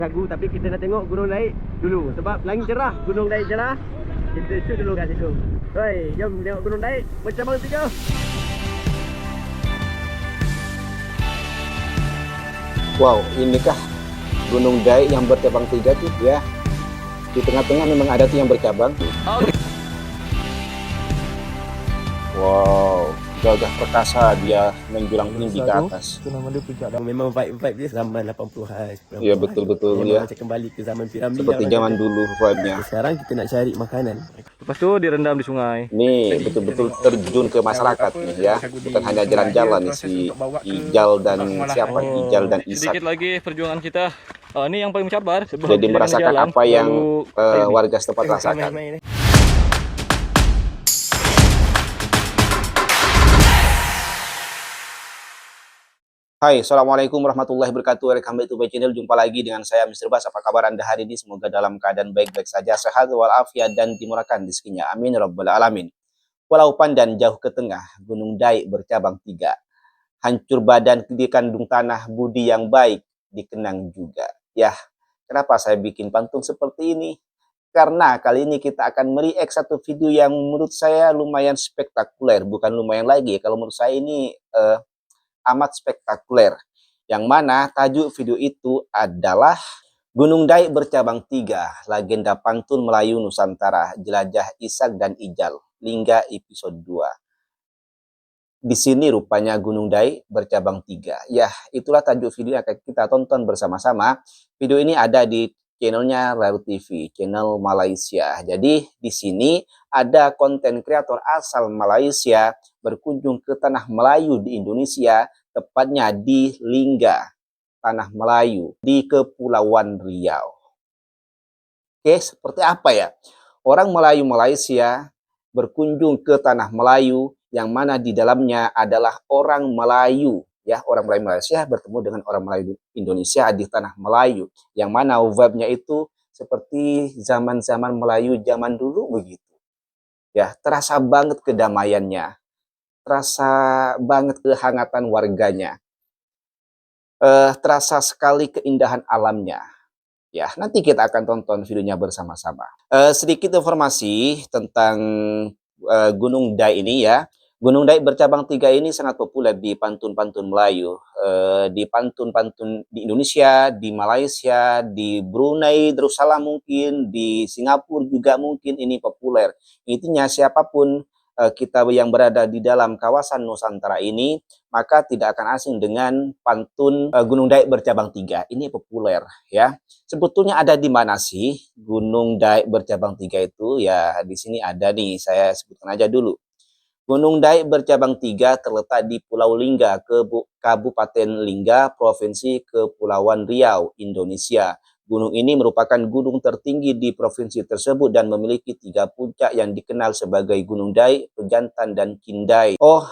Ragu, tapi kita nak tengok gunung naik dulu. Sebab langit cerah, gunung naik cerah. Kita shoot dulu kat situ. Hoi, jom tengok gunung naik bercabang 3. Wow, inikah gunung Daik yang bercabang 3 tuh ya. Di tengah-tengah memang ada tuh yang bercabang. Wow, gagah perkasa dia menjulang tinggi ke atas. Itu nama dia puncak Daik. Memang vibe dia zaman 80-an. Iya betul-betul Memang ya. macam kembali ke zaman piramid. Seperti zaman dulu vibe-nya. Sekarang kita nak cari makanan. Lepas tu direndam di sungai. Ini betul-betul terjun ke masyarakat nih ya. Bukan hanya jalan-jalan nih si Ijal dan siapa? Ijal dan Isak. Sedikit lagi perjuangan kita. Ini yang paling mencabar. Jadi merasakan apa yang warga setempat rasakan. Hai, Assalamualaikum warahmatullahi wabarakatuh. Welcome back to my channel. Jumpa lagi dengan saya Mr. Bas. Apa kabar Anda hari ini? Semoga dalam keadaan baik-baik saja, sehat walafiat dan dimurahkan rezekinya. Amin rabbal alamin. Pulau Pandan jauh ke tengah, Gunung Daik bercabang 3. Hancur badan di kandung tanah, budi yang baik dikenang juga. Ya, kenapa saya bikin pantun seperti ini? Karena kali ini kita akan mereact satu video yang menurut saya lumayan spektakuler. Bukan lumayan lagi, kalau menurut saya ini amat spektakuler, yang mana tajuk video itu adalah Gunung Daik bercabang 3, legenda pantun Melayu Nusantara, jelajah Isak dan Ijal, Lingga episode 2. Di sini rupanya Gunung Daik bercabang 3. Ya, itulah tajuk video yang akan kita tonton bersama-sama. Video ini ada di channelnya Raru TV, channel Malaysia. Jadi di sini ada konten kreator asal Malaysia berkunjung ke tanah Melayu di Indonesia, tepatnya di Lingga, tanah Melayu, di Kepulauan Riau. Oke, seperti apa ya? Orang Melayu Malaysia berkunjung ke tanah Melayu, yang mana di dalamnya adalah orang Melayu. Ya, orang Melayu Malaysia bertemu dengan orang Melayu Indonesia di tanah Melayu, yang mana vibe-nya itu seperti zaman-zaman Melayu zaman dulu begitu. Ya, terasa banget kedamaiannya, terasa banget kehangatan warganya, terasa sekali keindahan alamnya. Ya, nanti kita akan tonton videonya bersama-sama. Sedikit informasi tentang Gunung Daik ini ya. Gunung Daik bercabang 3 ini sangat populer di pantun-pantun Melayu, di pantun-pantun di Indonesia, di Malaysia, di Brunei Darussalam mungkin, di Singapura juga mungkin ini populer. Intinya siapapun kita yang berada di dalam kawasan Nusantara ini, maka tidak akan asing dengan pantun Gunung Daik bercabang 3. Ini populer ya. Sebetulnya ada di mana sih Gunung Daik bercabang 3 itu? Ya, di sini ada nih, saya sebutkan aja dulu. Gunung Daik bercabang 3 terletak di Pulau Lingga, Kabupaten Lingga, Provinsi Kepulauan Riau, Indonesia. Gunung ini merupakan gunung tertinggi di provinsi tersebut dan memiliki 3 puncak yang dikenal sebagai Gunung Daik, Pejantan, dan Kindai. Oh,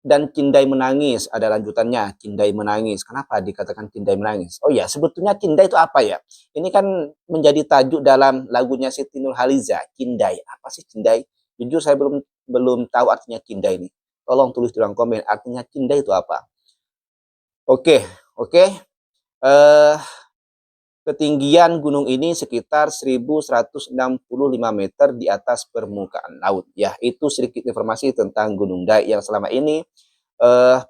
dan Kindai menangis, ada lanjutannya, Kindai menangis. Kenapa dikatakan Kindai menangis? Oh ya, sebetulnya Kindai itu apa ya? Ini kan menjadi tajuk dalam lagunya Siti Nurhaliza, Kindai. Apa sih Kindai? Jujur saya belum tahu artinya Kindai ini. Tolong tulis di kolom komen artinya Kindai itu apa. Oke. Ketinggian gunung ini sekitar 1165 meter di atas permukaan laut. Ya, itu sedikit informasi tentang Gunung Daik yang selama ini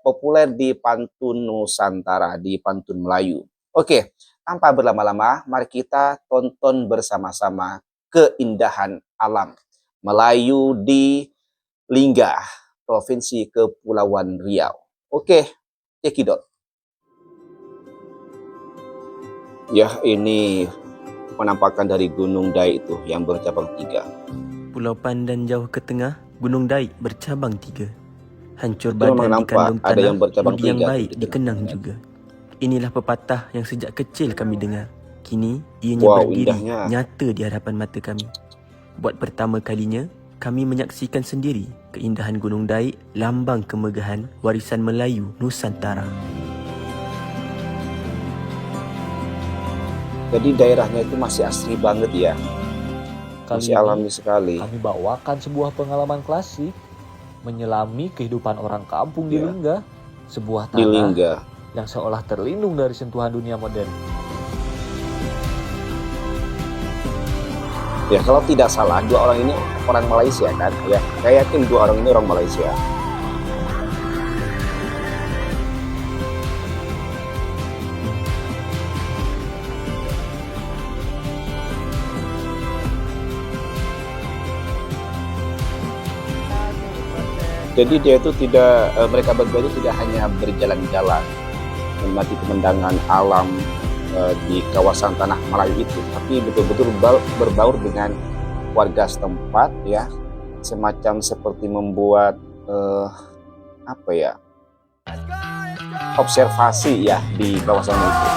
populer di pantun Nusantara, di pantun Melayu. Oke, tanpa berlama-lama, mari kita tonton bersama-sama keindahan alam Melayu di Lingga, Provinsi Kepulauan Riau. Oke, cekidot. Ya, ini penampakan dari Gunung Daik itu yang bercabang 3. Pulau Pandan jauh ke tengah, Gunung Daik bercabang 3. Hancur Itu memang badan di nampak kandung ada tanah, yang bercabang budi yang 3 baik tuh. dikenang juga. Inilah pepatah yang sejak kecil kami dengar. Kini ianya Wow, berdiri indahnya. nyata di hadapan mata kami. Buat pertama kalinya, kami menyaksikan sendiri keindahan Gunung Daik, lambang kemegahan warisan Melayu Nusantara. Jadi daerahnya itu masih asri banget ya. Masih alami sekali. Kami bawakan sebuah pengalaman klasik menyelami kehidupan orang kampung di Lingga, sebuah Di tanah Lingga. yang seolah terlindung dari sentuhan dunia modern. Ya kalau tidak salah dua orang ini orang Malaysia kan? Ya, saya yakin dua orang ini orang Malaysia. Jadi dia itu tidak, mereka berdua itu tidak hanya berjalan-jalan menikmati pemandangan alam di kawasan Tanah Melayu itu, tapi betul-betul berbaur dengan warga setempat ya, semacam seperti membuat apa ya, observasi ya di kawasan itu.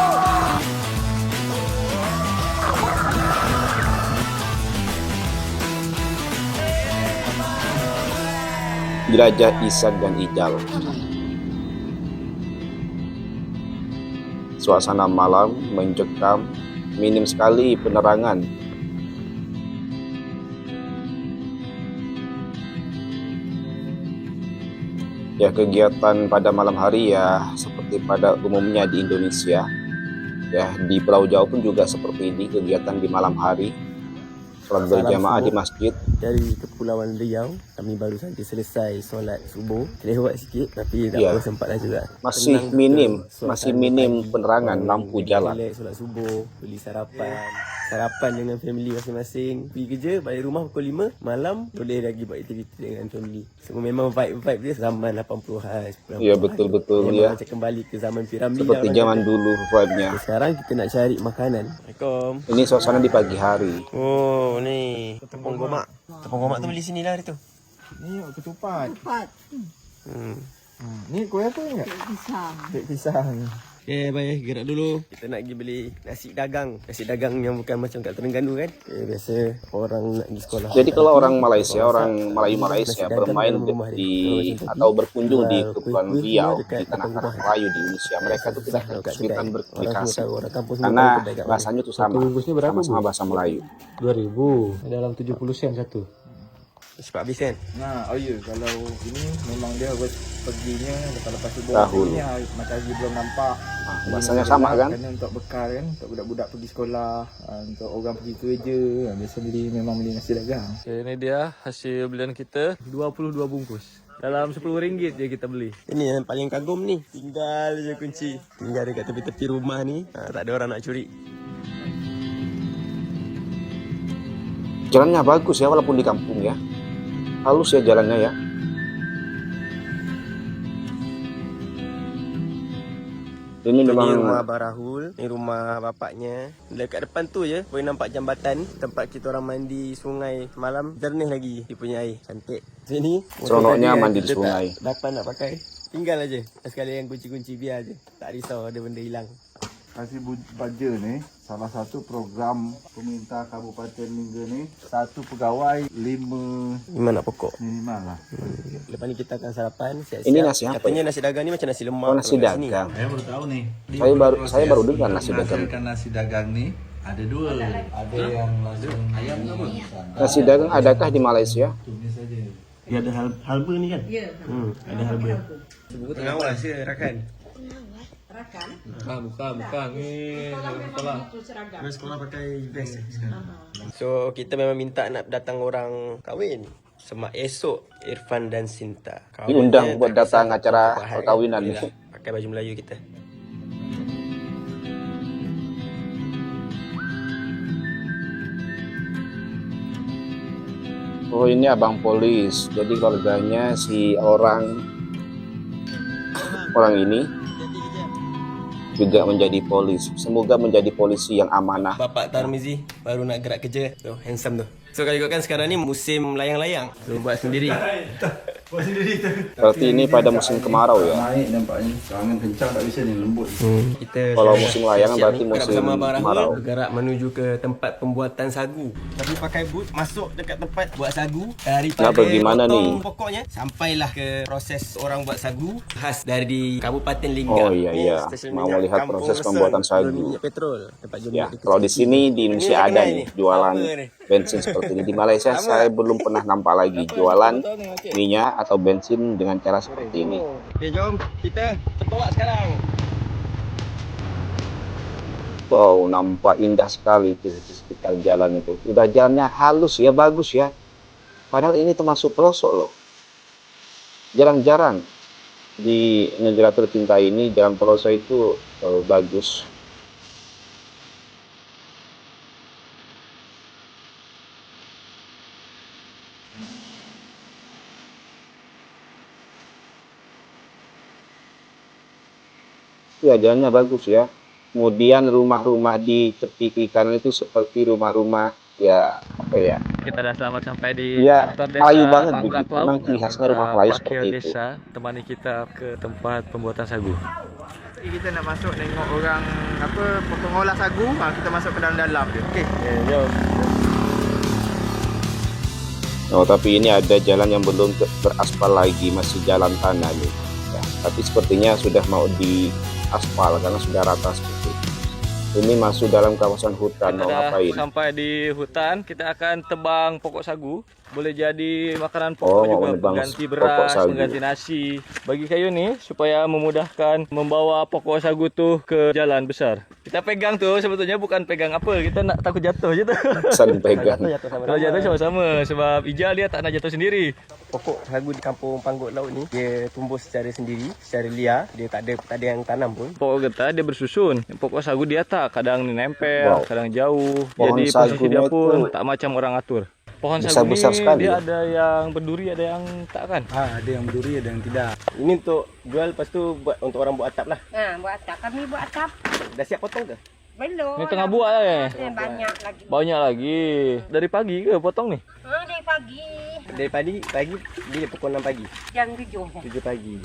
Jelajah Isan dan Ijal. Suasana malam mencekam, minim sekali penerangan. Ya, kegiatan pada malam hari ya seperti pada umumnya di Indonesia. Ya, di Pulau Jawa pun juga seperti ini kegiatan di malam hari. Sholat berjamaah di masjid. Dari Kepulauan Riau, kami baru saja selesai solat subuh. Lewat sikit tapi tak Ya. apa, sempatlah juga. Masih Tenang minim, betul masih suasana minim pagi. penerangan Orang lampu jalan. relax solat subuh, beli sarapan dengan family masing-masing. Pergi kerja, balik rumah pukul 5 malam, boleh lagi buat aktiviti dengan family. Semua memang vibe dia zaman 80-an, 90-an. Ya, betul-betul, Memang ya. macam kembali ke zaman piramid. Seperti lah, zaman orang dulu vibe-nya. kata. Sekarang kita nak cari makanan. Assalamualaikum. Ini suasana di pagi hari. Oh, ni tepung gomak. Tepung gomak tu beli sini lah hari tu. Ni ketupat. Hmm. Ni kuih apa enggak? Pisang. Kek pisang. Okay, baik, gerak dulu. Kita nak pergi beli nasi dagang. Nasi dagang yang bukan macam kat Terengganu kan. Biasa orang nak pergi sekolah. Jadi kalau orang Malaysia, orang Melayu Malaysia Nasi dagang bermain dalam rumah dia. di Kalau macam tadi, atau berkunjung di jual Kepulauan kuih-kuih Riau semua dekat di tanah depan rumah. Melayu di Indonesia, mereka itu tidak Susah kat kesulitan kedai. berkomunikasi Orang semua tahu, orang kampung semua karena tahu kedai kat mana. bahasanya itu sama, bungkusnya berapa, sama-sama Bu? bahasa Melayu. 2000. Dalam 70 sen satu. Cepat habis kan? Nah, oh ya, kalau ini memang dia harus perginya lepas subuh. Dahulu. Ini matahari belum nampak. Nah, Ini bahasanya memang sama gelap, kan? Kerana untuk bekal kan, untuk budak-budak pergi sekolah, untuk orang pergi kerja, biasa memang beli nasi dagang. Okay, ini dia hasil belian kita 22 bungkus. Dalam RM10 je kita beli. Ini yang paling kagum ni. Tinggal je kunci. Tinggal dekat tepi-tepi rumah ni. Tak ada orang nak curi. Jalannya bagus ya walaupun di kampung ya. Halus ya jalannya ya. Ini Ini memang rumah Abang Rahul. Ini rumah bapaknya. Dekat depan tu je boleh nampak jambatan. Tempat kita orang mandi sungai malam. Jernih lagi dia punya air. Cantik. Sini. Seronoknya motor mandi tadi di kita sungai. Tak dapat nak pakai. Tinggal aja. Sekalian kunci-kunci biar je. Tak risau ada benda hilang. Kasih Baja ni salah satu program pemerintah Kabupaten Lingga ni, satu pegawai 5 Memang nak pokok. minimal lah. Lepas ni kita akan sarapan. Siap-siap. Ini nasi apa Katanya nasi dagang ni macam nasi lemak. oh, nasi kalau kat sini. dagang. Saya baru tahu nih. Saya baru dengar nasi dagang. Menghasilkan nasi dagang ni ada dua. Ada yang langsung ayam apa? Nasi dagang adakah di Malaysia? Tumis saja. Dia ada halba ni kan? Ya. Ada halba. Buku pengawas je rakan. Rakan. Bukan. Ni sekolah. Kena sekolah pakai vest sekarang. So kita memang minta nak datang orang kahwin. Semak esok Irfan dan Sinta. Diundang buat datang tak kisah acara satu bahar, perkahwinan boleh ni. lah. Pakai baju Melayu kita. Oh ini abang polis. Jadi keluarganya si orang ini juga menjadi polis. Semoga menjadi polisi yang amanah. Bapak Tarmizi baru nak gerak kerja. Tu handsome tu. So kalau ikutkan sekarang ni musim layang-layang. So buat sendiri. Berarti ini pada musim kemarau ya. Naik nampaknya. Angin kencang tak bisa ni, lembut. Kita Kalau dah musim layangan siap-siap berarti ni, gerak musim bersama Abang Rahul, kemarau. bergerak menuju ke tempat pembuatan sagu. Tapi pakai boot masuk dekat tempat buat sagu daripada Nak pergi mana potong ni? pokoknya sampailah ke proses orang buat sagu khas dari Kabupaten Lingga. Oh iya Ni iya. stesen Mau minyak lihat Kampung proses Lesong, pembuatan jual sagu. minyak petrol. Tempat jual Ya, minyak kalau di sini di Indonesia Ini ada kenal nih ni. jualan Apa ni? bensin seperti ini. Di Malaysia saya belum pernah nampak lagi jualan minyak atau bensin dengan cara seperti ini. Okey, jom kita terbawa sekarang. Wow, nampak indah sekali di sekitar jalan itu. Udah jalannya halus ya, bagus ya. Padahal ini termasuk pelosok loh. Jarang-jarang di negara tercinta ini jalan pelosok itu bagus. Ya, jalannya bagus ya. Kemudian rumah-rumah di tepi kiri kanan itu seperti rumah-rumah ya apa ya? Kita udah selamat sampai di Ya, kantor Melayu banget Pak begitu. Praklau. Memang ciri khasnya rumah Melayu Wakil seperti itu. desa temani kita ke tempat pembuatan sagu. Kita nak masuk tengok orang apa pengolah sagu, kita masuk ke dalam-dalam dia. Okey. Oh, tapi ini ada jalan yang belum beraspal lagi, masih jalan tanah nih. Ya, tapi sepertinya sudah mau diaspal karena sudah rata seperti itu. Ini masuk dalam kawasan hutan, Kita mau udah ngapain? sampai di hutan, kita akan tebang pokok sagu. Boleh jadi makanan Oh, pokok mau juga, menebang pengganti pokok beras, sagu. pengganti nasi. Bagi kayu nih supaya memudahkan membawa pokok sagu tuh ke jalan besar. Kita pegang tuh sebetulnya bukan pegang apa, kita nak takut jatuh je tuh. Saling pegang. Kalau jatuh sama-sama sebab Ijal dia tak nak jatuh sendiri. Pokok sagu di kampung Panggut Laut ni dia tumbuh secara sendiri, secara liar, dia tak ada yang tanam pun. Pokok getah dia bersusun. Pokok sagu dia tak, kadang ni nempel, Wow. kadang jauh. Pohon Jadi posisi sagunya dia pun itu tak macam orang atur. Pohon sagu ni besar-besar sekali dia ya? ada yang berduri, ada yang tak kan? Ada yang berduri, ada yang tidak. Ini untuk jual, lepas tu buat untuk orang buat atap lah. Buat atap. Kami buat atap. Dah siap potong ke? Belum. Ni tengah buat lah Banyak lagi. Banyak lagi. Dari pagi ke potong ni? Dari pagi. Dari pagi dia pukul 6 pagi, Jam 7. 7 pagi.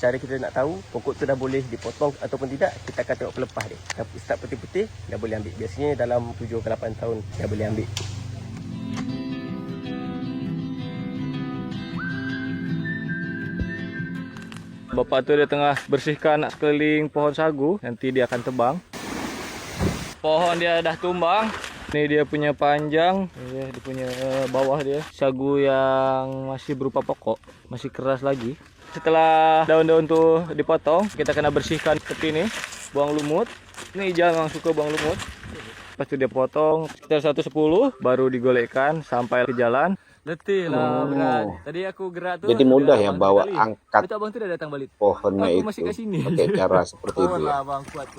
Cara kita nak tahu pokok tu dah boleh dipotong ataupun tidak, kita akan tengok pelepah dia. Tapi start putih-putih dah boleh ambil. Biasanya dalam 7 ke 8 tahun dah boleh ambil. Bapak tu dia tengah bersihkan sekeliling pohon sagu. Nanti dia akan tebang. Pohon dia dah tumbang. Ni dia punya panjang. Dia punya bawah dia. Sagu yang masih berupa pokok. Masih keras lagi. Setelah daun-daun tu dipotong, kita kena bersihkan tepi ni. Buang lumut. Ni Ijal memang suka buang lumut. Lepas tu dia potong sekitar 110. Baru digolekkan sampai ke jalan. Letih lah berat. Tadi aku gerak tu. Jadi mudah ya bawa angkat Betul abang tu dah datang balik. pohonnya Aku itu masih kat sini. pakai cara seperti itu ya. Abang kuat.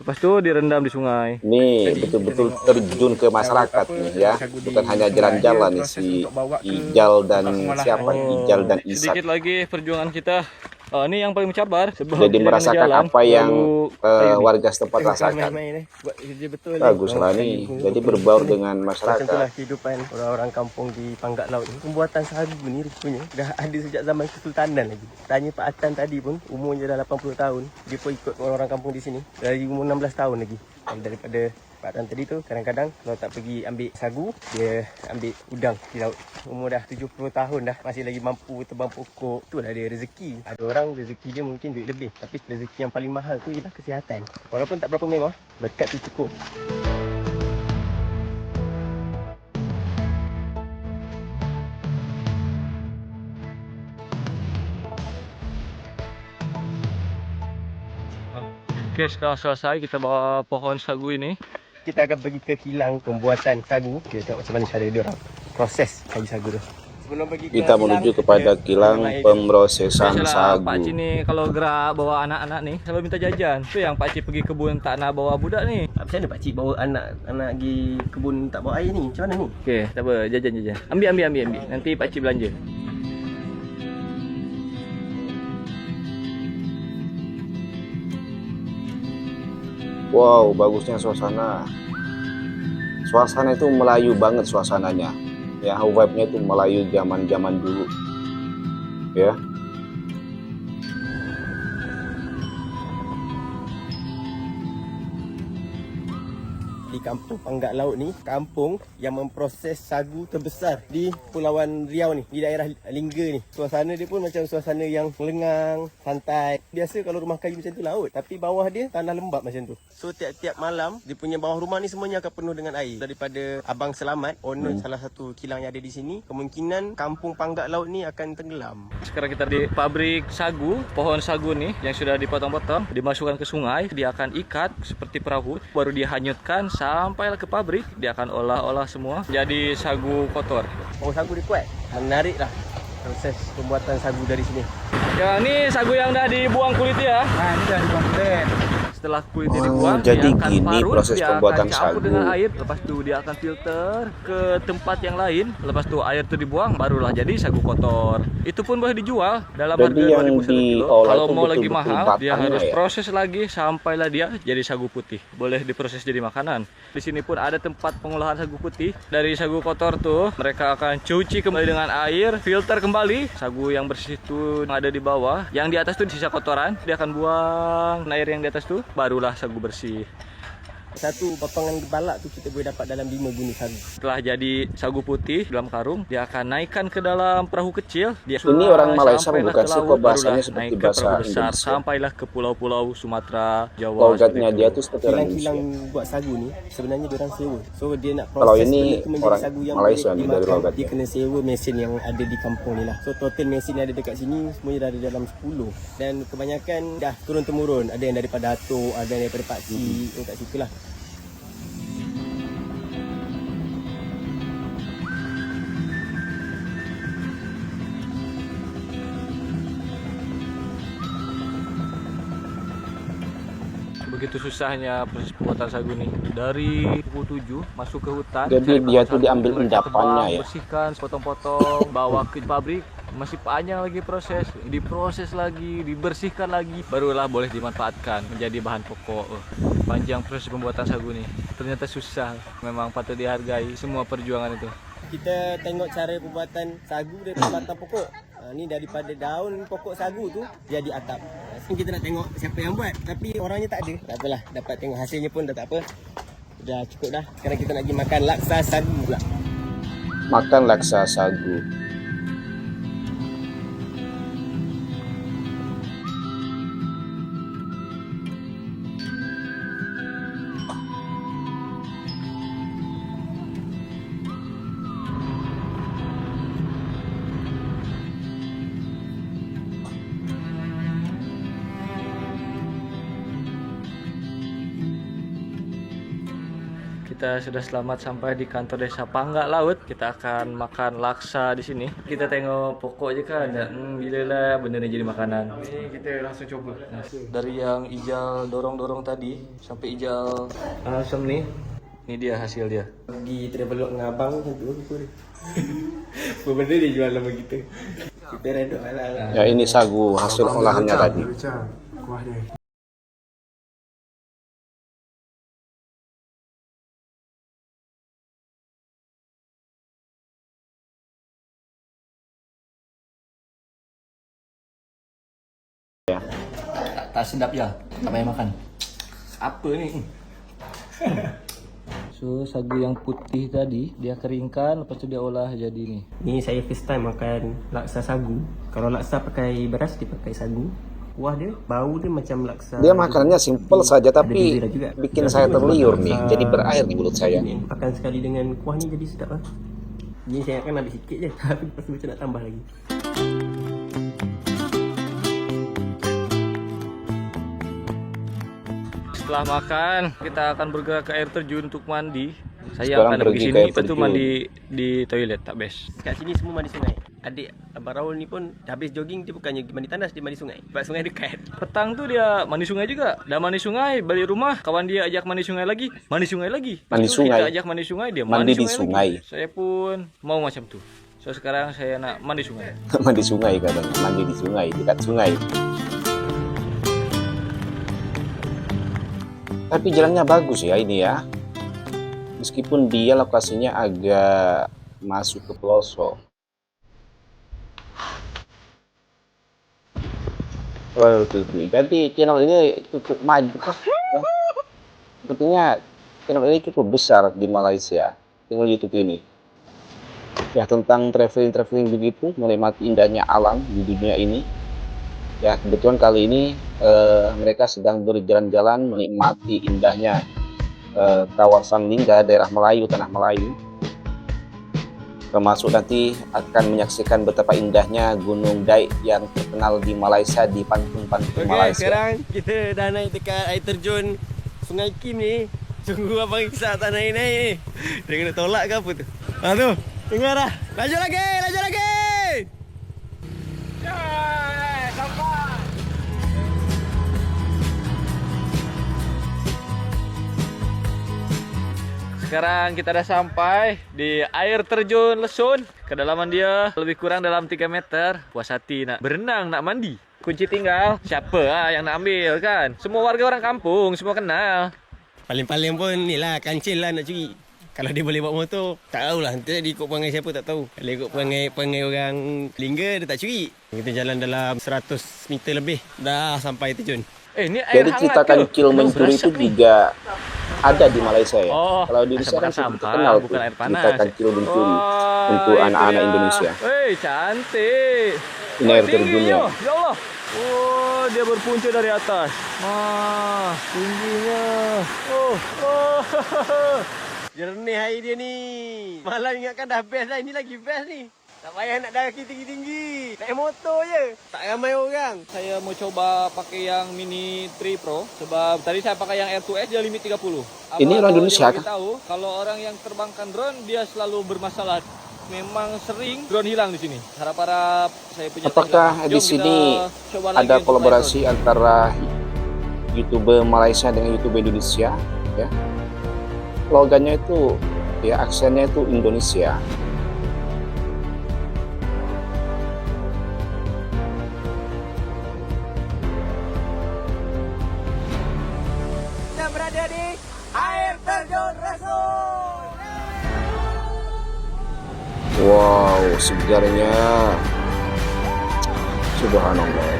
Lepas tu direndam di sungai. Ini betul-betul terjun ke masyarakat nih ya, bukan hanya jalan-jalan nih si Ijal dan siapa Ijal dan Isak. Sedikit lagi perjuangan kita. Ini yang paling mencabar. Sebab Jadi kita merasakan kena jalan, apa yang lalu warga setempat rasakan. Main-main buat kerja betul. Bagus lah nih, jadi berbaur dengan Macam itulah masyarakat. kehidupan orang-orang kampung di Panggat Laut ni. Pembuatan sagu ni rupanya dah ada sejak zaman Kesultanan lagi. Tanya Pak Atan tadi pun, umurnya dah 80 tahun. Dia pun ikut orang-orang kampung di sini dari umur 16 tahun lagi. Dan daripada Pak Atan tadi tu, kadang-kadang kalau tak pergi ambil sagu, dia ambil udang di laut. Umur dah 70 tahun dah, masih lagi mampu tebang pokok. Itulah dia rezeki. Ada orang rezeki dia mungkin duit lebih, tapi rezeki yang paling mahal tu ialah kesihatan. Walaupun tak berapa mewah, berkat tu cukup. Okey, sekarang selesai kita bawa pohon sagu ini. Kita akan pergi ke kilang pembuatan sagu. Kita tengok macam mana cara dia orang proses kayu sagu tu. Sebelum pergi ke Kita kilang, menuju kepada kita kilang mengenai pemrosesan Biasalah Pak sagu. Cik ni kalau gerak bawa anak-anak ni selalu minta jajan. Tu yang Pak Cik pergi kebun tak nak bawa budak ni. Macam mana pakcik bawa anak pergi kebun tak bawa air ni? Macam mana ni? Okey, tak apa, jajan. Ambil. Nanti Pak Cik belanja. Wow, bagusnya suasana. Suasana itu Melayu banget suasananya. Ya, vibe-nya itu Melayu zaman-zaman dulu. Ya. di kampung Panggak Laut ni, kampung yang memproses sagu terbesar di Pulauan Riau ni, di daerah Lingga ni. Suasana dia pun macam suasana yang lengang, santai. Biasa kalau rumah kayu macam tu laut, tapi bawah dia tanah lembap macam tu. So tiap-tiap malam dia punya bawah rumah ni semuanya akan penuh dengan air. Daripada Abang Selamat, owner salah satu kilang yang ada di sini, kemungkinan kampung Panggak Laut ni akan tenggelam. Sekarang kita di pabrik sagu. Pohon sagu nih yang sudah dipotong-potong dimasukkan ke sungai, dia akan ikat seperti perahu, baru dia hanyutkan sampailah ke pabrik, dia akan olah-olah semua jadi sagu kotor. Oh, sagu dia kuat. Menarik lah proses pembuatan sagu dari sini. Ya, ini sagu yang dah dibuang kulitnya. Nah, ini dah dibuang kulit. Setelah kulitnya dibuang, jadi dia akan gini parut, proses dia pembuatan akan campur sagu. dengan air, lepas itu dia akan filter ke tempat yang lain, lepas itu air itu dibuang, barulah jadi sagu kotor. Itu pun boleh dijual dalam Jadi harga yang 2.000 per kilo. diolah Kalau itu mau lagi betul-betul mahal, dia batangnya harus ya? proses lagi sampailah dia jadi sagu putih. Boleh diproses jadi makanan. Di sini pun ada tempat pengolahan sagu putih. Dari sagu kotor tuh, mereka akan cuci kembali dengan air, filter kembali. Sagu yang bersih itu yang ada di bawah, yang di atas tuh sisa kotoran, dia akan buang air yang di atas tuh, barulah sagu bersih. Satu potongan balak tu kita boleh dapat dalam 5 guni sagu. Setelah jadi sagu putih dalam karung, dia akan naikkan ke dalam perahu kecil. Dia Ini orang Malaysia sampailah bukan ke sih, laut, kok bahasanya barulah seperti naik ke bahasa perahu besar, Indonesia. sampailah ke pulau-pulau Sumatera, Jawa. Logatnya seperti dia itu. tuh seperti orang Indonesia. Kilang-kilang buat sagu ni sebenarnya diorang sewa. So dia nak proses Kalau ini benda tu menjadi orang sagu yang Malaysia boleh ni dari dimakan, logatnya. dia kena sewa mesin yang ada di kampung ni lah. So total mesin yang ada dekat sini semuanya dah ada dalam 10. Dan kebanyakan dah turun-temurun. Ada yang daripada atuk, ada yang daripada pakcik, kat situ lah. Begitu susahnya proses pembuatan sagu nih. Dari pukul 7 masuk ke hutan. Jadi cari dia pohon tuh sagu, diambil mereka endapannya tebang, ya? bersihkan, potong-potong, bawa ke pabrik. Masih panjang lagi proses, diproses lagi, dibersihkan lagi, barulah boleh dimanfaatkan menjadi bahan pokok. Panjang proses pembuatan sagu nih. Ternyata susah, memang patut dihargai semua perjuangan itu. Kita tengok cara pembuatan sagu daripada batang pokok. Ni daripada daun pokok sagu tu jadi atap. Sekarang kita nak tengok siapa yang buat, tapi orangnya tak ada. Tak apalah, dapat tengok hasilnya pun dah tak apa. Dah cukup dah. Sekarang kita nak pergi makan laksa sagu pula. Makan laksa sagu. Kita sudah selamat sampai di kantor desa Panggak Laut. Kita akan makan laksa di sini. Kita tengok pokok je kan ada. Gila lah benda ni jadi makanan. Ini kita langsung coba. Dari yang hijau dorong-dorong tadi sampai hijau asam ni. Ini dia hasil dia. Pergi travelog dengan abang macam tu lupa dia. Apa benda dia jual nama kita. Kita redok ala-ala. Ya, ini sagu hasil olahannya tadi. Kuah dia. Tak sedap ya, tak payah makan. Apa ni? So sagu yang putih tadi dia keringkan, lepas tu dia olah jadi ni. Ni saya first time makan laksa sagu. Kalau laksa pakai beras, dia pakai sagu. Kuah dia, bau dia macam laksa. Dia makanannya simple saja Ada tapi beza juga. bikin Dan saya dia macam terliur laksa nih, jadi berair di mulut saya. Makan sekali dengan kuah ni jadi sedap lah. Ni saya akan ambil sikit je, tapi lepas tu macam nak tambah lagi. Setelah makan, kita akan bergerak ke air terjun untuk mandi. Saya Sekarang akan pergi pergi ke sini, air lepas tu terjun. mandi di toilet, tak best. Kat sini semua mandi sungai. Adik Abang Raul ni pun habis jogging, dia bukannya mandi tandas, dia mandi sungai. Sebab sungai dekat. Petang tu dia mandi sungai juga. Dah mandi sungai, balik rumah, kawan dia ajak mandi sungai lagi. Mandi sungai lagi. Lepas Mandi tu sungai? Kita ajak mandi sungai, dia Mandi di sungai. lagi. Saya pun mau macam tu. So sekarang saya nak mandi sungai. Mandi sungai kadang, mandi di sungai, dekat sungai. Tapi jalannya bagus ya ini ya. Meskipun dia lokasinya agak masuk ke pelosok. Berarti channel ini cukup maju. Sepertinya Channel ini cukup besar di Malaysia, channel YouTube ini. Ya, tentang traveling begitu, menikmati indahnya alam di dunia ini. Ya, kebetulan kali ini mereka sedang berjalan-jalan menikmati indahnya kawasan Lingga, daerah Melayu, tanah Melayu. Termasuk nanti akan menyaksikan betapa indahnya Gunung Daik yang terkenal di Malaysia, di pantai-pantai Malaysia. Sekarang kita dah naik dekat air terjun Sungai Kim ni. Tunggu abang Isak tak naik-naik ni. Dia kena tolak ke apa tu? Ha tu. Dengar dah. Laju lagi, laju lagi. Sampai. Sekarang kita dah sampai di air terjun Lesun. Kedalaman dia lebih kurang dalam 3 meter. Puas hati nak berenang, nak mandi. Kunci tinggal siapa yang nak ambil kan? Semua warga orang kampung, semua kenal. Paling-paling pun ni lah kancil lah nak curi. Kalau dia boleh bawa motor, tak tahulah. Nanti dia ikut perangai siapa tak tahu. Kalau ikut perangai orang Lingga, dia tak curi. Kita jalan dalam 100 meter lebih. Dah sampai terjun. Ni air Jadi hangat cerita ke? kancil mencuri itu juga ada di Malaysia ya. Oh, Kalau di Indonesia kan asap cukup sampah, terkenal tuh bukan air cerita panas. kancil mencuri Wah, untuk itu anak-anak dia. Indonesia. Cantik. Ini air Tinggi terjunnya. Ya Allah. Oh, dia berpunca dari atas. Tingginya. Oh. Jernih air dia ni. Malam ingatkan dah best dah. Ini lagi best ni. Tak payah nak daki tinggi-tinggi. Naik motor je. Tak ramai orang. Saya mau coba pakai yang Mini 3 Pro sebab tadi saya pakai yang R2S dia limit 30. Ini orang Indonesia dia tahu kalau orang yang terbangkan drone dia selalu bermasalah. Memang sering drone hilang di sini. Harap-harap saya punya. Apakah di sini ada kolaborasi antara YouTuber Malaysia dengan YouTuber Indonesia? Ya, logannya itu, ya aksennya itu Indonesia. Kita berada di air terjun Lesun. Wow, segarnya. Subhanallah.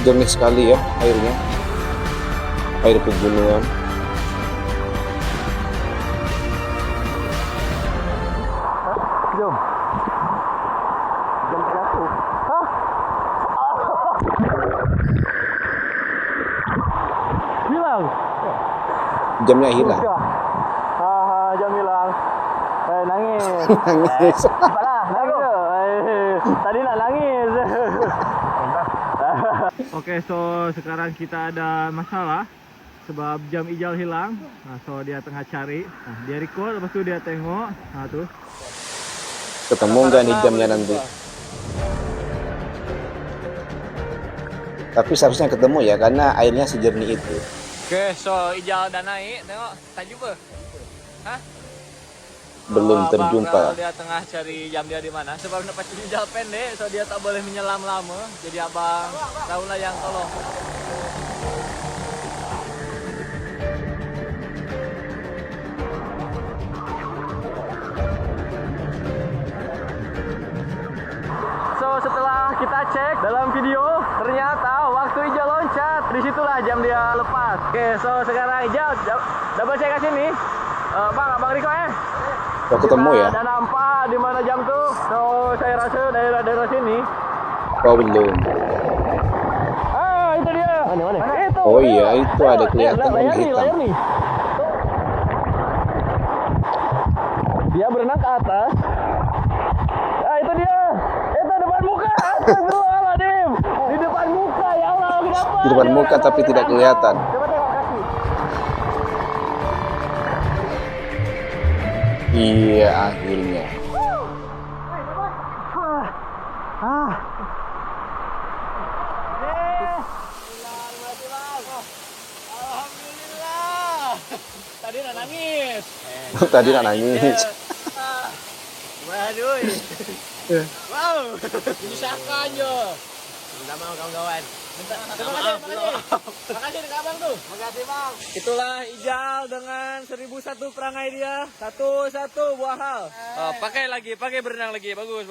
Jernih sekali ya airnya. Air pegunungan. Jom. Jam 1. Hilang. Jamnya hilang. Jam hilang. Nangis. Nangis. Cepatlah, nangis. Tadi nak nangis. Okey, so sekarang kita ada masalah sebab jam Ijal hilang. So dia tengah cari. Dia record, lepas tu dia tengok. Tu. Ketemu nggak nih jamnya nanti? Tapi seharusnya ketemu ya, karena airnya sejernih itu. Okey, so Ijal dah naik. Tengok, tak jumpa. Belum terjumpa. Dia tengah cari jam dia di mana. Sebab nak pakai Ijal pendek, so dia tak boleh menyelam lama. Jadi abang tahulah yang tolong. So setelah kita cek dalam video, ternyata waktu Ijal loncat, disitulah jam dia lepas. Oke, so sekarang Ijal double cek ke sini. Bang, Abang Riko Udah ketemu ya? Udah nampak di mana jam tuh. So saya rasa daerah-daerah sini. Oh belum. Itu dia. Mana? Itu. Oh iya, itu ada kelihatan warna hitam. Layar nih. Dia berenang ke atas. Itu dia. Itu depan muka. Astagfirullahaladzim. Di depan muka, ya Allah, kenapa? Di depan muka tapi tidak kelihatan. Coba tengok kaki. Iya, akhirnya. Alhamdulillah. Tadi nak nangis. Tadi nak nangis. Waduh. Wow. Menyusahkan je. Minta maaf kawan-kawan. Makasih dekat abang tuh. Makasih bang. Itulah Ijal dengan 1001 perangai dia. Satu buah hal. Oh, pakai berenang lagi. Bagus.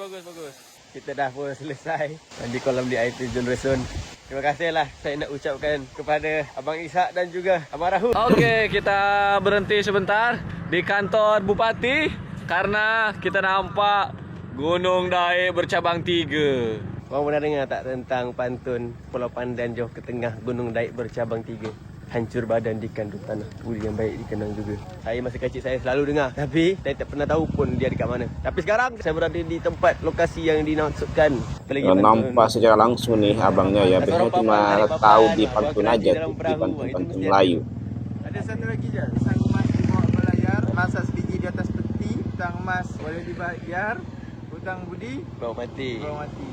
Kita dah pun selesai di kolam di air terjun Resun. Terima kasihlah saya nak ucapkan kepada Abang Ishak dan juga Abang Rahul. Oke, kita berhenti sebentar di kantor Bupati karena kita nampak Gunung Daik bercabang 3. Korang pernah dengar tak tentang pantun Pulau Pandan jauh ke tengah Gunung Daik bercabang 3? Hancur badan dikandung tanah, budi yang baik dikenang juga. Saya masa kecil saya selalu dengar, tapi saya tak pernah tahu pun dia dekat mana. Tapi sekarang saya berada di tempat lokasi yang dimaksudkan. Nampak secara langsung nih abangnya ya, biasanya cuma tahu di pantun aja tuh, di pantun-pantun Melayu. Ada satu lagi je, sang emas dibawa belayar, masak sedikit di atas peti, hutang emas boleh dibayar, hutang budi Bawa mati. bawa mati.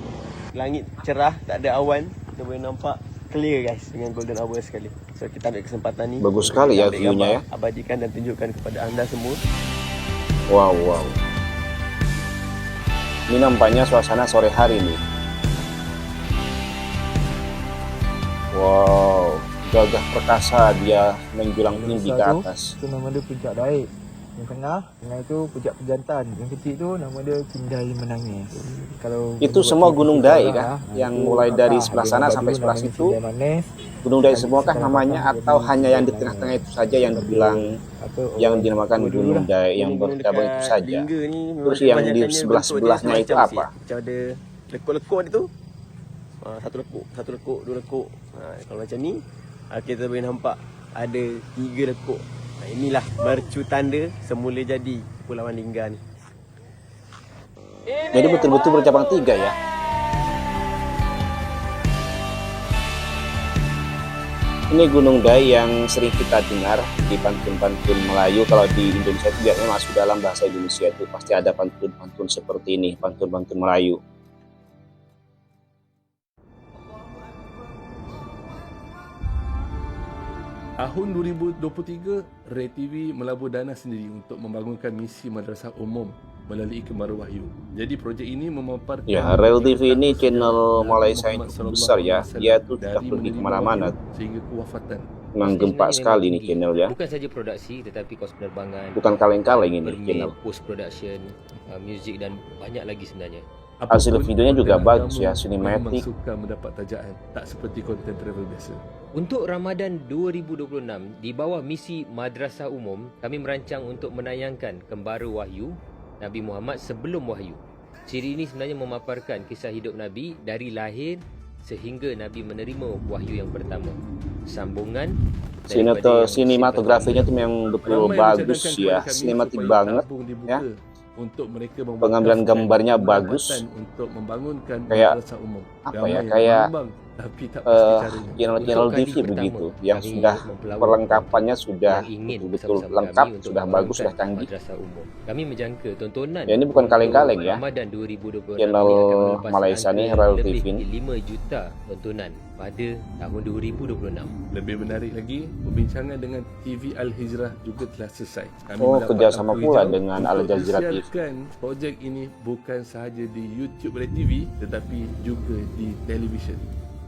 Langit cerah, tak ada awan. Kita boleh nampak clear guys dengan golden hour sekali. So kita ambil kesempatan ni. Bagus sekali ya Ambil view-nya ya. gambar, abadikan dan tunjukkan kepada anda semua. Wow. Ini nampaknya suasana sore hari nih. Wow, gagah perkasa dia menjulang tinggi ke atas. Itu nama dia Puncak Daik. Yang tengah itu Puncak Pejantan. Yang kecil tu nama dia Cindai Menangis. Kalau Itu semua Gunung Daik kan? Yang mulai dari sebelah sana sampai sebelah situ. Gunung Daik semua kah namanya, atau hanya yang di tengah-tengah itu saja yang dibilang yang dinamakan Gunung Daik yang bercabang itu saja? Terus yang di sebelah-sebelahnya itu apa? Macam ada lekuk-lekuk dia tu. Satu lekuk, dua lekuk. Kalau macam ni kita boleh nampak ada 3 lekuk. Inilah mercu tanda semula jadi Pulauan Lingga ni. Jadi betul-betul bercabang 3 ya. Ini Gunung Daik yang sering kita dengar di pantun-pantun Melayu. Kalau di Indonesia itu biasanya masuk dalam bahasa Indonesia itu pasti ada pantun-pantun seperti ini, pantun-pantun Melayu. Tahun 2023, Ray TV melabur dana sendiri untuk membangunkan misi Madrasah Umum melalui Kembaru Wahyu. Jadi projek ini memaparkan... Ya, Ray TV ini channel Malaysia yang cukup besar ya. Dia tuh sudah pergi kemana-mana. Sehingga kewafatan. Memang gempa sekali ini channel ya. Bukan saja produksi tetapi kos penerbangan. Bukan kaleng-kaleng ini channel. Post production, music dan banyak lagi sebenarnya. Hasil videonya juga bagus ya, sinematik. Suka mendapat tajaan, tak seperti konten travel biasa. Untuk Ramadan 2026, di bawah misi Madrasah Umum, kami merancang untuk menayangkan Kembaru Wahyu Nabi Muhammad sebelum wahyu. Ciri ini sebenarnya memaparkan kisah hidup Nabi dari lahir sehingga Nabi menerima wahyu yang pertama. Sambungan sinematografinya tuh memang betul bagus ya, sinematik banget ya. Untuk mereka pengambilan gambarnya bagus, untuk membangunkan kayak umum. apa ya, kayak channel TV begitu yang sudah perlengkapannya sudah betul lengkap, sudah bagus, sudah canggih. Kami menjangka tontonan ya, ini bukan kaleng-kaleng ya. Ramadan 2026 channel Malaysia nih, Royal TV ini 5 juta tontonan pada tahun 2026. Lebih menarik lagi, perbincangan dengan TV Al Hijrah juga telah selesai. Kami kerjasama pula dengan Al Jazeera TV. Projek ini bukan sahaja di YouTube Ray TV tetapi juga di televisyen.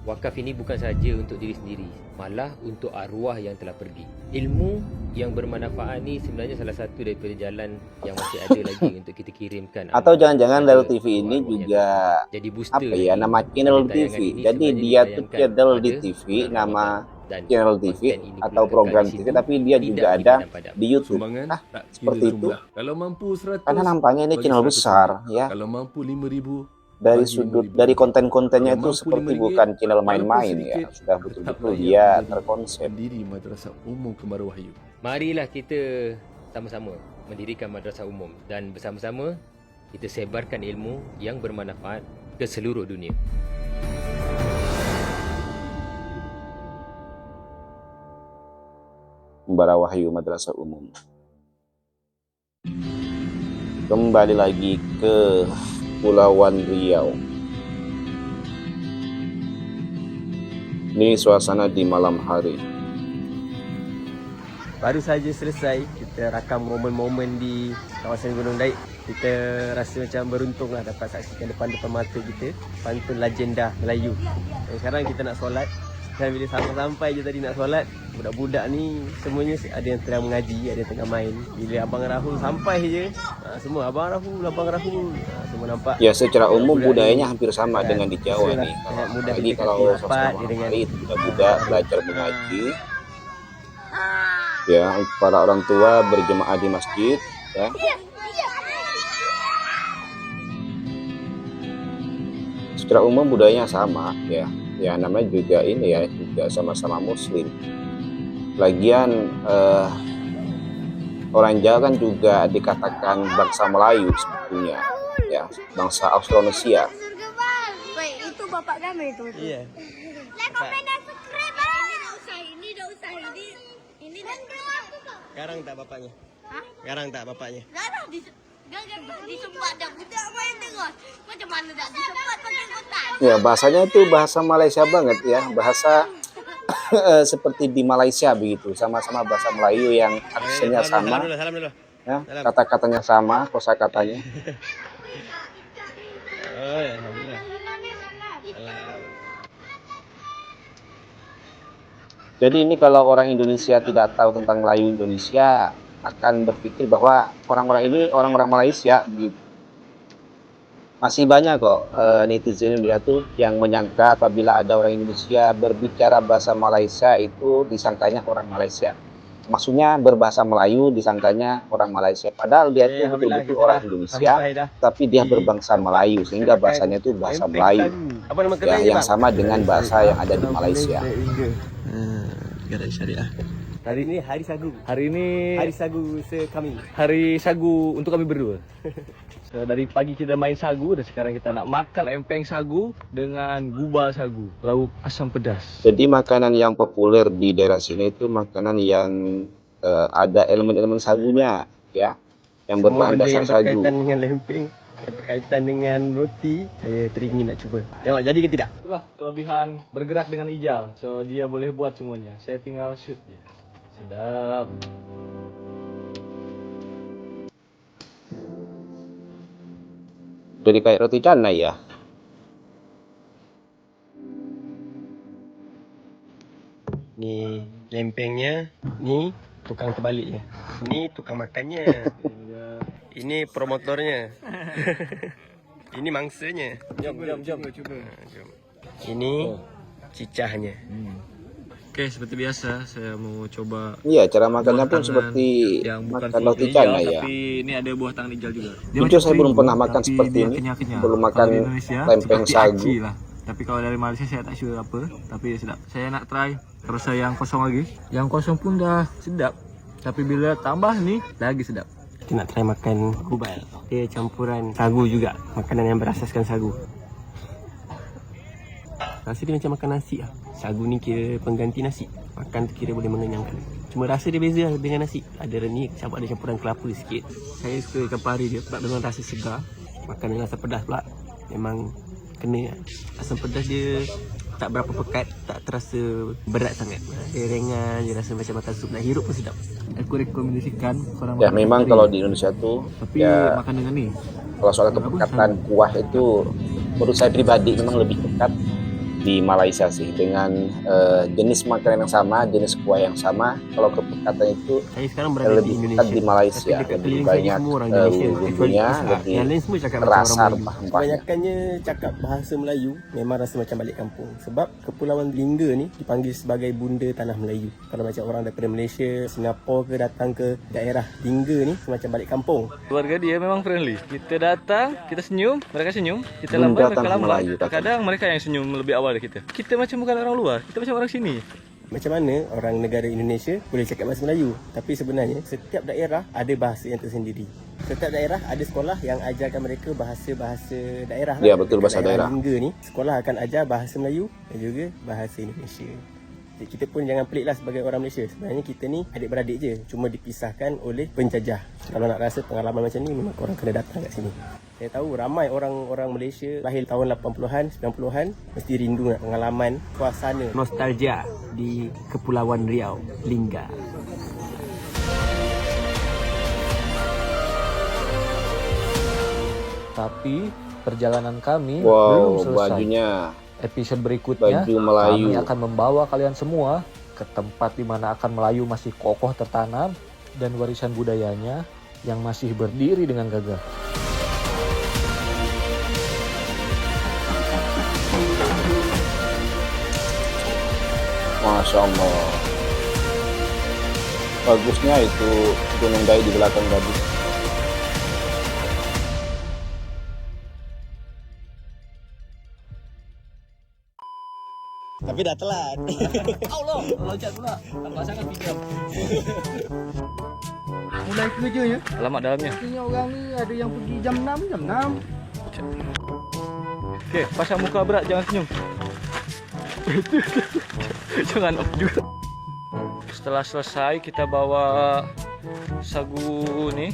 Wakaf ini bukan sahaja untuk diri sendiri, malah untuk arwah yang telah pergi. Ilmu yang bermanfaat ni sebenarnya salah satu daripada jalan yang masih ada lagi untuk kita kirimkan. Atau jangan-jangan Royal TV ini juga jadi booster apa ya, nama channel TV. Jadi dia tuh channel di TV, nama channel TV atau program TV, tapi dia juga ada di YouTube. Seperti itu. Kalau mampu 100, karena nampaknya ini channel besar ya. Kalau mampu 5.000, dari sudut, dari konten-kontennya itu seperti bukan channel main-main ya, sudah betul-betul dia terkonsep. Diri Madrasah Umum Kembaru Wahyu. Marilah kita sama-sama mendirikan Madrasah Umum dan bersama-sama kita sebarkan ilmu yang bermanfaat ke seluruh dunia. Kembaru Wahyu Madrasah Umum. Kembali lagi ke Pulauan Riau. Ini suasana di malam hari. Baru saja selesai kita rakam momen-momen di kawasan Gunung Daik. Kita rasa macam beruntung lah dapat saksikan depan-depan mata kita pantun legenda Melayu. Dan sekarang kita nak solat. Dan bila sampai je tadi nak solat, budak-budak ni semuanya ada yang tengah mengaji, ada yang tengah main. Bila Abang Rahul sampai je, semua Abang Rahul, semua nampak. Ya, secara umum budayanya hampir sama dengan di Jawa nih. Mudah Jadi kita kalau dapat suasana dengan hari itu budak-budak belajar mengaji. Ya, para orang tua berjemaah di masjid. Ya. Secara umum budayanya sama, ya. Ya namanya juga ini ya, juga sama-sama Muslim. Lagian orang Jawa kan juga dikatakan bangsa Melayu sebetulnya, ya, bangsa Austronesia. Itu bapak kami itu. Iya. Like, comment, dan subscribe. Ini dah usah. Ini dah. Garang tak bapaknya? Hah? Garang tak bapaknya? Garang disempat dah budak main terus. Macam mana tak disempat pakai kotak? Ya, bahasanya itu bahasa Malaysia banget ya, bahasa seperti di Malaysia begitu, sama-sama bahasa Melayu yang artinya sama, Salam dulu. ya, kata-katanya sama, kosakatanya. Oh, ya, alhamdulillah. Jadi ini kalau orang Indonesia tidak tahu tentang Melayu Indonesia akan berpikir bahwa orang-orang ini orang-orang Malaysia gitu. Masih banyak kok netizen Indonesia tuh yang menyangka apabila ada orang Indonesia berbicara bahasa Malaysia itu disangkanya orang Malaysia. Maksudnya berbahasa Melayu disangkanya orang Malaysia. Padahal dia itu betul-betul orang Indonesia, tapi dia berbangsa Melayu sehingga bahasanya itu bahasa Melayu. Ya, yang sama dengan bahasa yang ada di Malaysia. Garam syariah. Hari ini hari sagu. Hari ini Hari sagu sekami. hari sagu untuk kami berdua. So, dari pagi kita main sagu dan sekarang kita nak makan empeng sagu dengan gubal sagu, lauk asam pedas. Jadi makanan yang populer di daerah sini itu makanan yang ada elemen-elemen sagunya, ya, yang berbahan dasar sagu. Berkaitan dengan lempeng, berkaitan dengan roti, saya teringin nak cuba. Tengok jadi ke tidak? Itulah kelebihan bergerak dengan Ijal. So dia boleh buat semuanya. Saya tinggal shoot je. Sedap. Jadi kayak roti canai ya. Ni lempengnya, ni tukang terbaliknya. Ni tukang makannya. Ini promotornya. Ini mangsanya. Jom. Jom. Ini cicahnya. Oke, seperti biasa saya mau coba Iya, cara makannya pun buah seperti yang bukan makan roti Ijal, canai ya. tapi ini ada buah tangan Ijal juga. Jujur saya belum pernah makan seperti ini. Belum makan lempeng sagu. Tapi kalau dari Malaysia saya tak sure apa, tapi sedap. Saya nak try rasa yang kosong lagi. Yang kosong pun dah sedap. Tapi bila tambah ni lagi sedap. Kita nak try makan gubal. Dia campuran sagu juga, makanan yang berasaskan sagu. Rasa dia macam makan nasi lah. Sagu ni kira pengganti nasi. Makan tu kira boleh mengenyangkan. Cuma rasa dia beza dengan nasi. Ada ni ada campuran kelapa sikit. Saya suka ikan pari dia sebab memang rasa segar. Makan dengan asam pedas pula memang kena. Asam pedas dia tak berapa pekat, tak terasa berat sangat. Dia ringan, dia rasa macam makan sup. Nak hirup pun sedap. Aku rekomendasikan korang Ya, makan memang ikan kalau pari. di Indonesia tuh Tapi ya, makan dengan ni. kalau soal kepekatan kuah itu menurut saya pribadi memang lebih pekat di Malaysia sih, dengan jenis makanan yang sama, jenis kuah yang sama. Kalau kepekatan itu Saya sekarang berada di lebih Indonesia. pekat di Malaysia, Tapi dekat lebih keliling saya ni banyak semua orang Indonesia. bumbunya, lebih Yang lain semua cakap macam rasa orang Melayu. rempah-rempahnya. Kebanyakannya cakap bahasa Melayu memang rasa macam balik kampung. Sebab Kepulauan Lingga ni dipanggil sebagai bunda tanah Melayu. Kalau macam orang daripada Malaysia, Singapura ke datang ke daerah Lingga ni semacam balik kampung. Keluarga dia memang friendly. Kita datang, kita senyum, mereka senyum. Kita Bunda lambat, mereka tanah lambat. Melayu, katanya. Kadang mereka yang senyum lebih awal dari kita. Kita macam bukan orang luar, kita macam orang sini. Macam mana orang negara Indonesia boleh cakap bahasa Melayu? Tapi sebenarnya setiap daerah ada bahasa yang tersendiri. Setiap daerah ada sekolah yang ajarkan mereka bahasa-bahasa daerah. Ya, betul, bahasa Dekat daerah. Lingga ni, sekolah akan ajar bahasa Melayu dan juga bahasa Indonesia. Jadi kita pun jangan peliklah sebagai orang Malaysia. Sebenarnya kita ni adik-beradik je, cuma dipisahkan oleh penjajah. Kalau nak rasa pengalaman macam ni, memang korang kena datang kat sini. Saya tahu ramai orang-orang Malaysia lahir tahun 80-an, 90-an mesti rindu nak pengalaman suasana nostalgia di Kepulauan Riau, Lingga. Tapi perjalanan kami belum Wow, selesai. bajunya Episode berikutnya baju Melayu. kami akan membawa kalian semua ke tempat di mana akan Melayu masih kokoh tertanam dan warisan budayanya yang masih berdiri dengan gagah. Masya Allah. Bagusnya itu Gunung Dai di belakang tadi. Tapi dah telat. Allah, loncat pula. Tambah sangat pinjam. Mulai kerja ya. Alamat dalamnya. Ini orang ni ada yang pergi jam 6, jam 6. Okey, pasang muka berat, jangan senyum. Jangan off juga. Setelah selesai kita bawa sagu ni.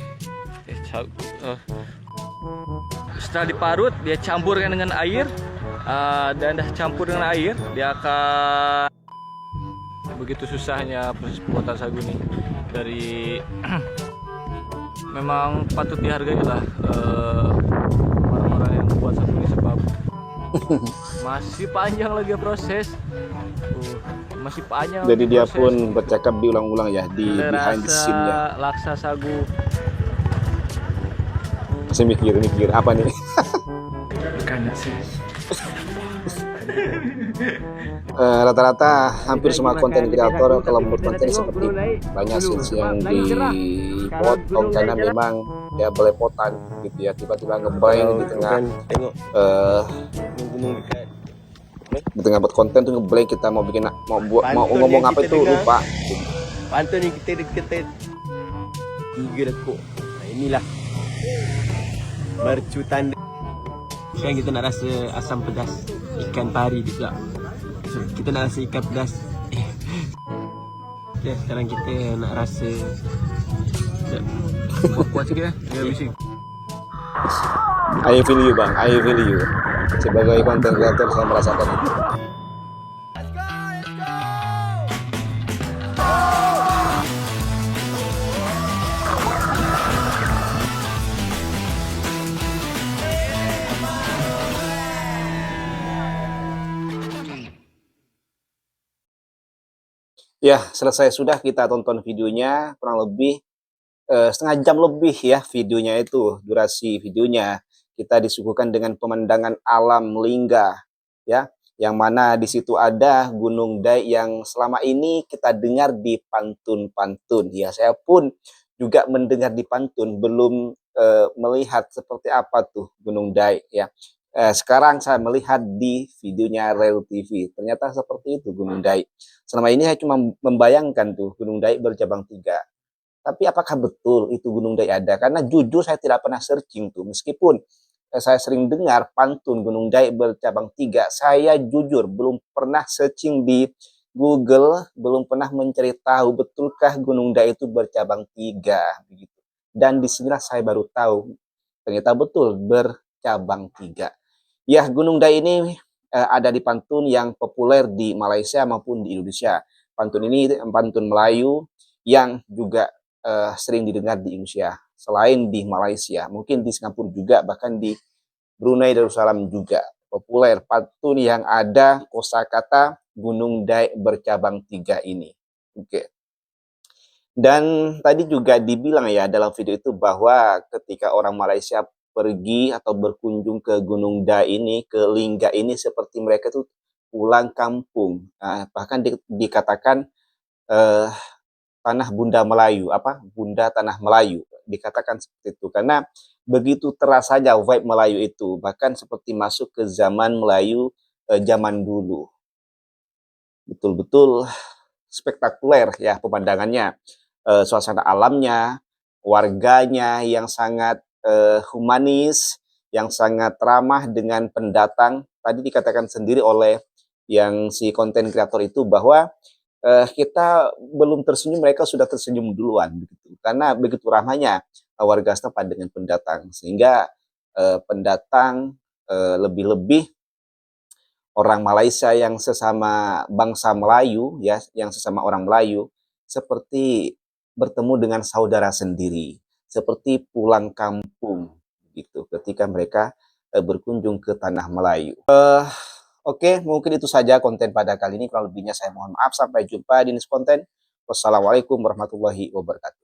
Setelah diparut, dia campurkan dengan air. Dan dah campur dengan air, dia akan, begitu susahnya proses pembuatan sagu ni. Dari memang patut dihargai lah orang-orang yang membuat sagu ni, sebab masih panjang lagi proses. Masih panjang. Jadi dia proses. pun bercakap diulang-ulang ya di behind the scene-nya. Laksa sagu. Saya mikir apa nih? Bukan nasi. Rata-rata hampir semua konten kreator kalau membuat konten seperti banyak scenes yang dipotong karena memang ya belepotan gitu ya, tiba-tiba ngeblank di tengah Tengok gunung dekat. di tengah buat konten tuh ngeblank, kita mau bikin mau Pantun ngomong yang apa kita itu dengar. lupa. Pantun ni kita dekat 3 dekuk. Nah, inilah mercu tanda. Sekarang kita nak rasa asam pedas ikan pari juga. Kita nak rasa ikan pedas. Okay, sekarang kita nak rasa. Kuat sikit dia bising. I feel you bang, I feel you. Sebagai konten kreator saya merasakan itu. Ya, selesai sudah kita tonton videonya, kurang lebih setengah jam lebih ya videonya itu, durasi videonya. Kita disuguhkan dengan pemandangan alam Lingga ya, yang mana di situ ada Gunung Dai yang selama ini kita dengar di pantun-pantun ya. Saya pun juga mendengar di pantun, belum melihat seperti apa tuh Gunung Dai ya. Sekarang saya melihat di videonya Rel TV, ternyata seperti itu Gunung Dai. Selama ini saya cuma membayangkan tuh Gunung Dai bercabang 3. Tapi apakah betul itu Gunung Dai ada? Karena jujur saya tidak pernah searching tuh, meskipun saya sering dengar pantun Gunung Dai bercabang 3, saya jujur belum pernah searching di Google, belum pernah mencari tahu betulkah Gunung Dai itu bercabang 3 begitu. Dan disinilah saya baru tahu ternyata betul bercabang 3. Ya, Gunung Dai ini ada di pantun yang populer di Malaysia maupun di Indonesia. Pantun ini pantun Melayu yang juga sering didengar di Indonesia. Selain di Malaysia, mungkin di Singapura juga, bahkan di Brunei Darussalam juga populer pantun yang ada kosakata Gunung Dai bercabang 3 ini. Oke. Dan tadi juga dibilang ya dalam video itu bahwa ketika orang Malaysia pergi atau berkunjung ke Gunung Dai ini, ke Lingga ini, seperti mereka tuh pulang kampung. Bahkan dikatakan tanah Bunda Melayu, Bunda Tanah Melayu, dikatakan seperti itu karena begitu terasanya vibe Melayu itu, bahkan seperti masuk ke zaman Melayu zaman dulu. Betul-betul spektakuler ya pemandangannya, suasana alamnya, warganya yang sangat humanis, yang sangat ramah dengan pendatang. Tadi dikatakan sendiri oleh yang si konten kreator itu bahwa kita belum tersenyum, mereka sudah tersenyum duluan begitu. Karena begitu ramahnya warga setempat dengan pendatang, sehingga pendatang lebih-lebih orang Malaysia yang sesama bangsa Melayu ya, yang sesama orang Melayu seperti bertemu dengan saudara sendiri, seperti pulang kampung gitu ketika mereka berkunjung ke tanah Melayu. Oke, mungkin itu saja konten pada kali ini. Kurang lebihnya saya mohon maaf. Sampai jumpa di next konten. Wassalamualaikum warahmatullahi wabarakatuh.